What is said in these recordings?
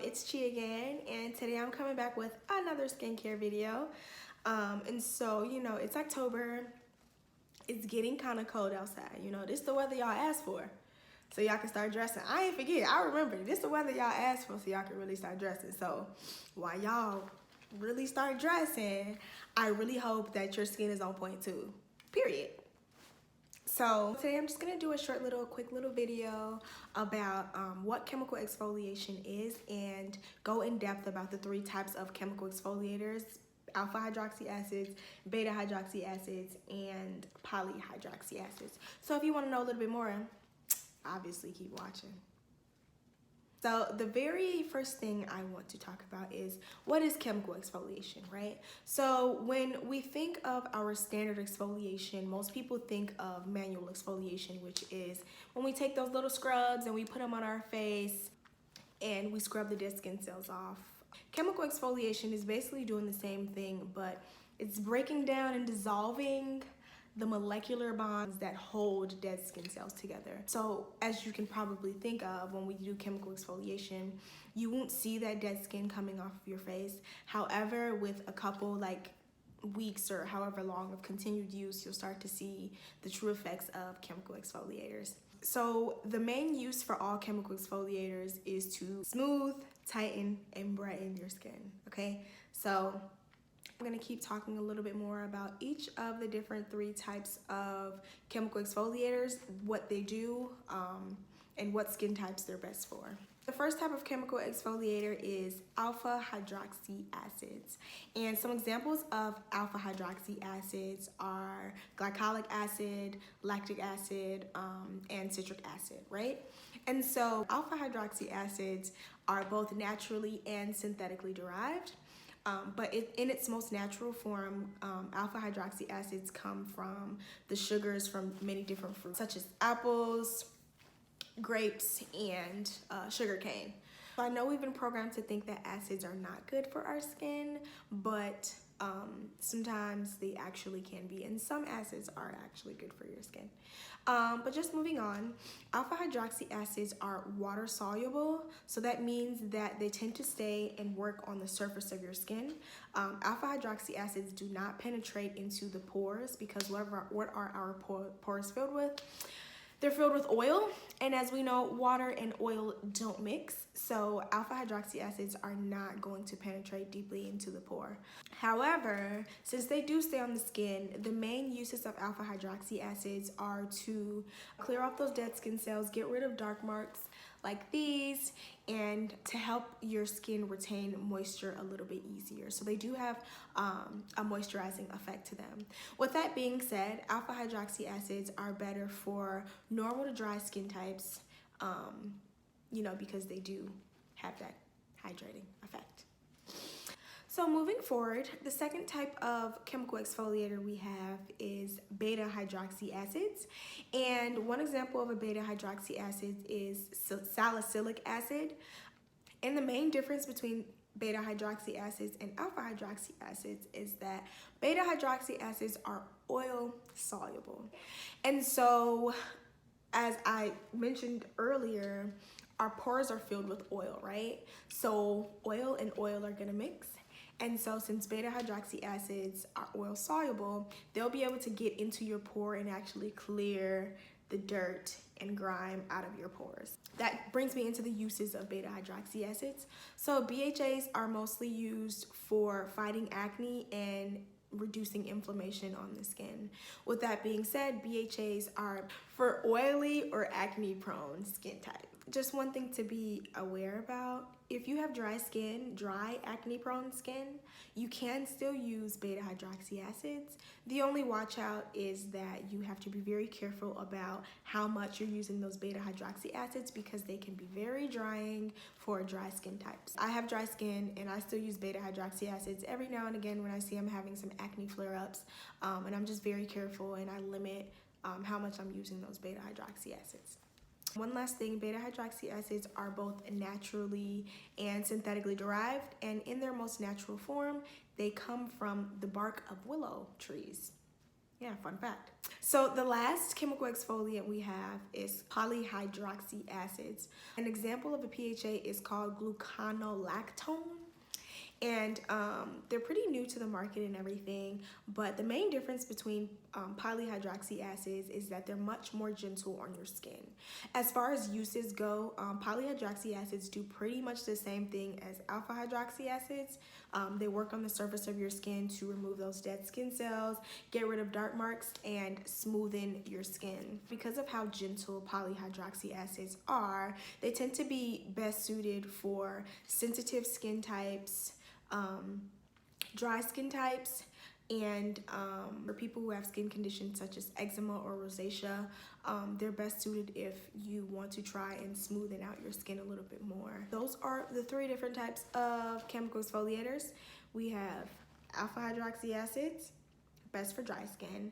It's Chi again, and today I'm coming back with another skincare video. And so, it's October. It's getting kind of cold outside. This the weather y'all asked for, so y'all can start dressing. I ain't forget. I remember this the weather y'all asked for, so y'all can really start dressing. So while y'all really start dressing, I really hope that your skin is on point too. Period. So today I'm just gonna do a quick little video about what chemical exfoliation is and go in depth about the 3 types of chemical exfoliators: alpha hydroxy acids, beta hydroxy acids, and polyhydroxy acids. So if you want to know a little bit more, obviously keep watching. So the very first thing I want to talk about is what is chemical exfoliation, right? So when we think of our standard exfoliation, most people think of manual exfoliation, which is when we take those little scrubs and we put them on our face and we scrub the dead skin cells off. Chemical exfoliation is basically doing the same thing, but it's breaking down and dissolving the molecular bonds that hold dead skin cells together. So as you can probably think of, when we do chemical exfoliation, you won't see that dead skin coming off of your face. However, with a couple weeks or however long of continued use, you'll start to see the true effects of chemical exfoliators. So the main use for all chemical exfoliators is to smooth, tighten, and brighten your skin, okay? So I'm gonna keep talking a little bit more about each of the different 3 types of chemical exfoliators, what they do, and what skin types they're best for. The first type of chemical exfoliator is alpha hydroxy acids. And some examples of alpha hydroxy acids are glycolic acid, lactic acid, and citric acid, right? And so alpha hydroxy acids are both naturally and synthetically derived. But in its most natural form, alpha hydroxy acids come from the sugars from many different fruits, such as apples, grapes, and sugarcane. So I know we've been programmed to think that acids are not good for our skin, but sometimes they actually can be, and some acids are actually good for your skin. But just moving on, alpha hydroxy acids are water soluble, so that means that they tend to stay and work on the surface of your skin. Alpha hydroxy acids do not penetrate into the pores, because what are our pores filled with? They're filled with oil, and as we know, water and oil don't mix, so alpha hydroxy acids are not going to penetrate deeply into the pore. However, since they do stay on the skin, the main uses of alpha hydroxy acids are to clear off those dead skin cells, get rid of dark marks like these, and to help your skin retain moisture a little bit easier. So they do have a moisturizing effect to them. With that being said, alpha hydroxy acids are better for normal to dry skin types, because they do have that hydrating effect. So moving forward, the second type of chemical exfoliator we have is beta hydroxy acids. And one example of a beta hydroxy acid is salicylic acid. And the main difference between beta hydroxy acids and alpha hydroxy acids is that beta hydroxy acids are oil soluble. And so, as I mentioned earlier, our pores are filled with oil, right? So oil and oil are gonna mix. And so since beta hydroxy acids are oil soluble, they'll be able to get into your pore and actually clear the dirt and grime out of your pores. That brings me into the uses of beta hydroxy acids. So BHAs are mostly used for fighting acne and reducing inflammation on the skin. With that being said, BHAs are for oily or acne prone skin type. Just one thing to be aware about: if you have dry acne prone skin, you can still use beta hydroxy acids. The only watch out is that you have to be very careful about how much you're using those beta hydroxy acids, because they can be very drying for dry skin types. I have dry skin and I still use beta hydroxy acids every now and again when I see I'm having some acne flare-ups, and I'm just very careful and I limit how much I'm using those beta hydroxy acids. One last thing, beta hydroxy acids are both naturally and synthetically derived, and in their most natural form, they come from the bark of willow trees. Yeah, fun fact. So the last chemical exfoliant we have is polyhydroxy acids. An example of a PHA is called gluconolactone. And they're pretty new to the market and everything, but the main difference between polyhydroxy acids is that they're much more gentle on your skin. As far as uses go, polyhydroxy acids do pretty much the same thing as alpha hydroxy acids. They work on the surface of your skin to remove those dead skin cells, get rid of dark marks, and smoothen your skin. Because of how gentle polyhydroxy acids are, they tend to be best suited for sensitive skin types, dry skin types, and for people who have skin conditions such as eczema or rosacea. They're best suited if you want to try and smoothen out your skin a little bit more. Those are the 3 different types of chemical exfoliators. We have alpha hydroxy acids, best for dry skin;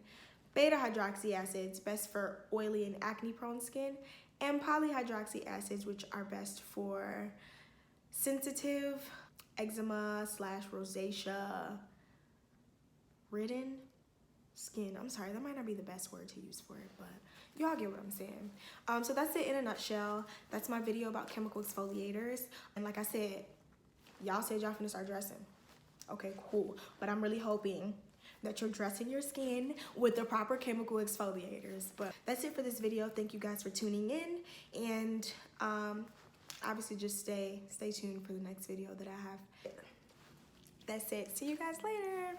beta hydroxy acids, best for oily and acne prone skin; and polyhydroxy acids, which are best for sensitive, eczema / rosacea ridden skin. I'm sorry, that might not be the best word to use for it, but y'all get what I'm saying. So that's it in a nutshell. That's my video about chemical exfoliators. And like I said, y'all said y'all finna start dressing. Okay, cool. But I'm really hoping that you're dressing your skin with the proper chemical exfoliators. But that's it for this video. Thank you guys for tuning in, and obviously just stay tuned for the next video that I have. That's it. See you guys later.